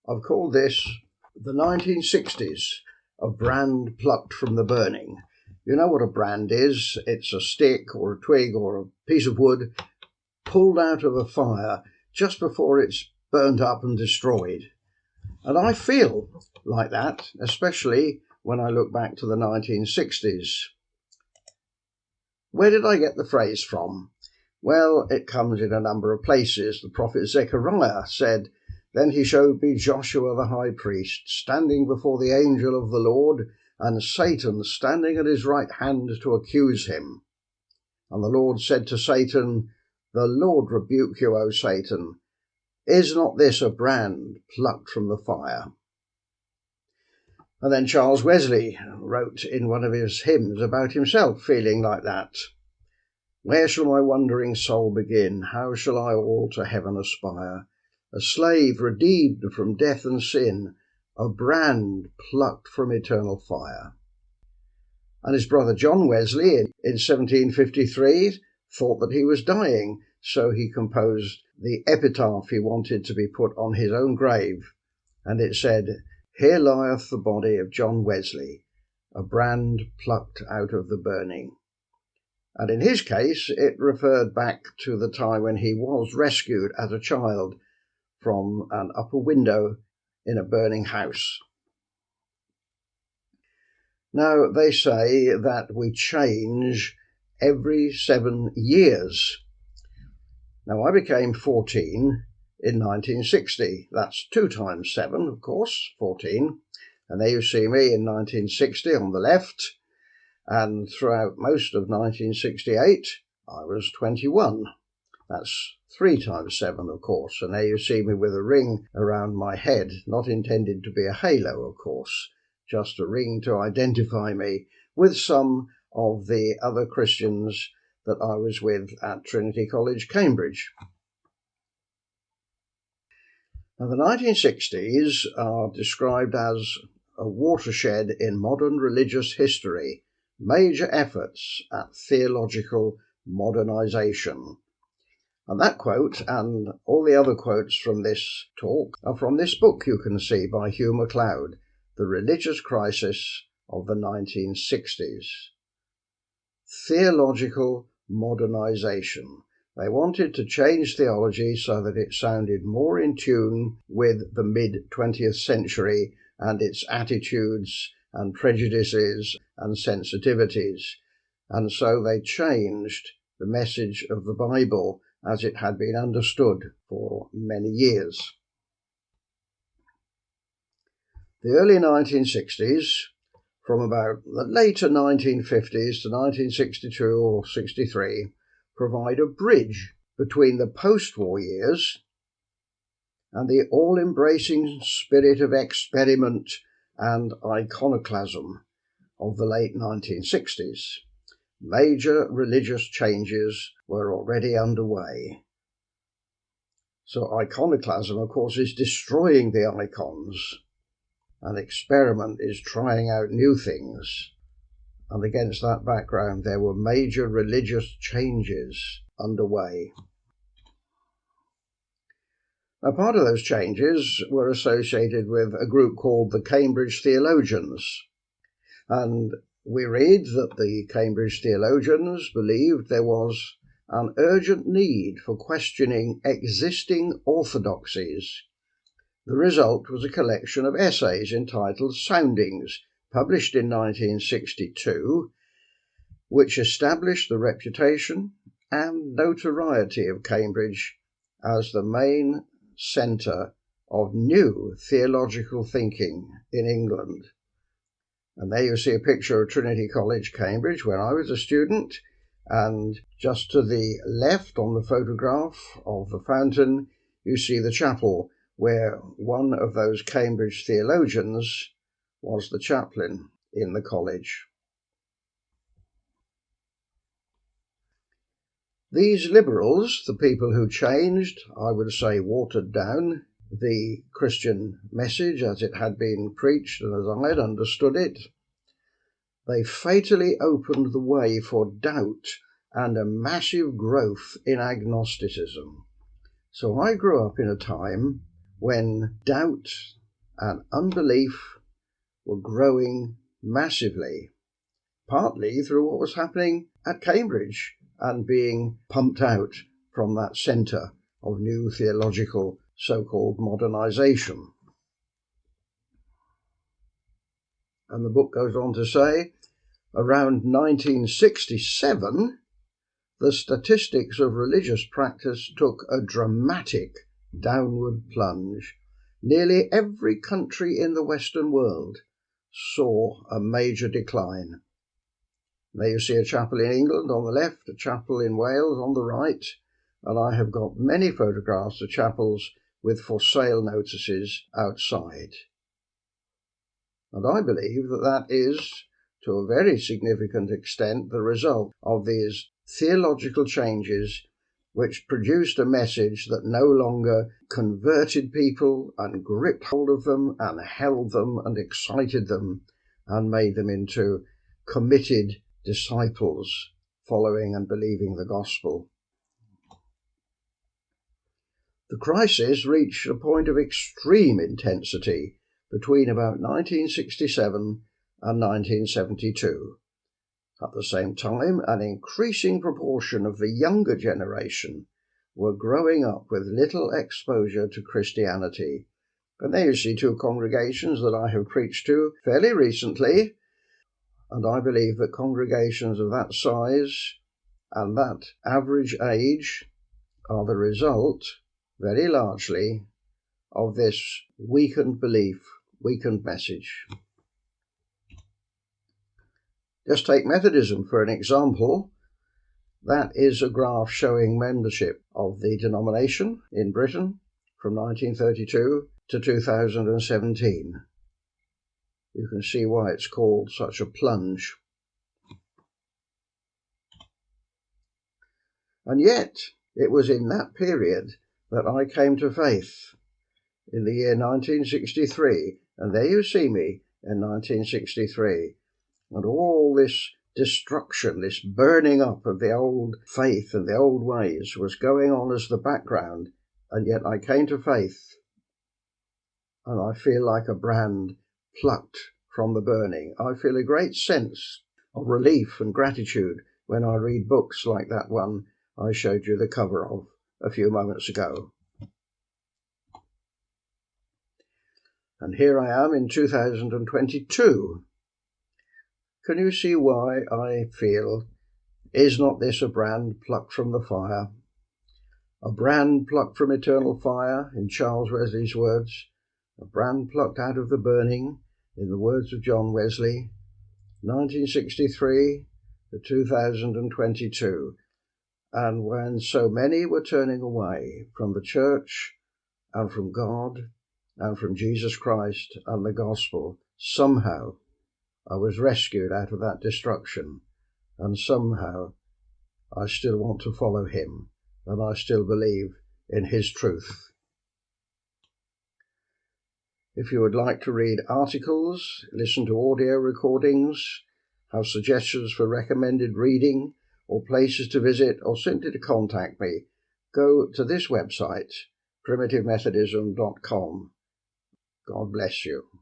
I've called this the 1960s, a brand plucked from the burning. You know what a brand is? It's a stick or a twig or a piece of wood pulled out of a fire just before it's burnt up and destroyed. And I feel like that, especially when I look back to the 1960s. Where did I get the phrase from? Well, it comes in a number of places. The prophet Zechariah said, "Then he showed me Joshua the high priest, standing before the angel of the Lord, and Satan standing at his right hand to accuse him. And the Lord said to Satan, 'The Lord rebuke you, O Satan. Is not this a brand plucked from the fire?'" And then Charles Wesley wrote in one of his hymns about himself feeling like that. "Where shall my wandering soul begin? How shall I all to heaven aspire? A slave redeemed from death and sin, a brand plucked from eternal fire." And his brother John Wesley in 1753 thought that he was dying, so he composed the epitaph he wanted to be put on his own grave, and it said, "Here lieth the body of John Wesley, a brand plucked out of the burning." And in his case, it referred back to the time when he was rescued as a child from an upper window in a burning house. Now, they say that we change every 7 years. Now, I became 14 in 1960. That's 2 times 7, of course, 14. And there you see me in 1960 on the left. And throughout most of 1968, I was 21. That's 3 times 7, of course. And there you see me with a ring around my head, not intended to be a halo, of course, just a ring to identify me with some of the other Christians that I was with at Trinity College, Cambridge. Now, the 1960s are described as a watershed in modern religious history, major efforts at theological modernization. And that quote and all the other quotes from this talk are from this book you can see by Hugh MacLeod, The Religious Crisis of the 1960s. Theological modernization. They wanted to change theology so that it sounded more in tune with the mid-20th century and its attitudes and prejudices and sensitivities. And so they changed the message of the Bible as it had been understood for many years. The early 1960s, from about the later 1950s to 1962 or 63, provide a bridge between the post-war years and the all-embracing spirit of experiment and iconoclasm of the late 1960s. Major religious changes were already underway. So iconoclasm, of course, is destroying the icons, and experiment is trying out new things. And against that background, there were major religious changes underway. Now, part of those changes were associated with a group called the Cambridge Theologians. And we read that the Cambridge Theologians believed there was an urgent need for questioning existing orthodoxies. The result was a collection of essays entitled Soundings, published in 1962, which established the reputation and notoriety of Cambridge as the main centre of new theological thinking in England. And there you see a picture of Trinity College, Cambridge, where I was a student, and just to the left on the photograph of the fountain, you see the chapel where one of those Cambridge theologians was the chaplain in the college. These liberals, the people who changed, I would say watered down, the Christian message as it had been preached and as I had understood it, they fatally opened the way for doubt and a massive growth in agnosticism. So I grew up in a time when doubt and unbelief were growing massively, partly through what was happening at Cambridge and being pumped out from that centre of new theological so-called modernization. And the book goes on to say, around 1967, the statistics of religious practice took a dramatic downward plunge. Nearly every country in the Western world saw a major decline. There you see a chapel in England on the left, a chapel in Wales on the right, and I have got many photographs of chapels with for sale notices outside. And I believe that that is, to a very significant extent, the result of these theological changes which produced a message that no longer converted people and gripped hold of them and held them and excited them and made them into committed disciples following and believing the gospel. The crisis reached a point of extreme intensity between about 1967 and 1972. At the same time, an increasing proportion of the younger generation were growing up with little exposure to Christianity. And there you see two congregations that I have preached to fairly recently, and I believe that congregations of that size and that average age are the result, very largely, of this weakened belief, weakened message. Just take Methodism for an example. That is a graph showing membership of the denomination in Britain from 1932 to 2017. You can see why it's called such a plunge. And yet, it was in that period that I came to faith, in the year 1963. And there you see me in 1963. And all this destruction, this burning up of the old faith and the old ways was going on as the background, and yet I came to faith, and I feel like a brand plucked from the burning. I feel a great sense of relief and gratitude when I read books like that one I showed you the cover of a few moments ago. And here I am in 2022. Can you see why I feel, is not this a brand plucked from the fire? A brand plucked from eternal fire, in Charles Wesley's words. A brand plucked out of the burning, in the words of John Wesley. 1963 to 2022. And when so many were turning away from the church and from God and from Jesus Christ and the gospel, somehow I was rescued out of that destruction, and somehow I still want to follow him, and I still believe in his truth. If you would like to read articles, listen to audio recordings, have suggestions for recommended reading, or places to visit, or simply to contact me, go to this website, primitivemethodism.com. God bless you.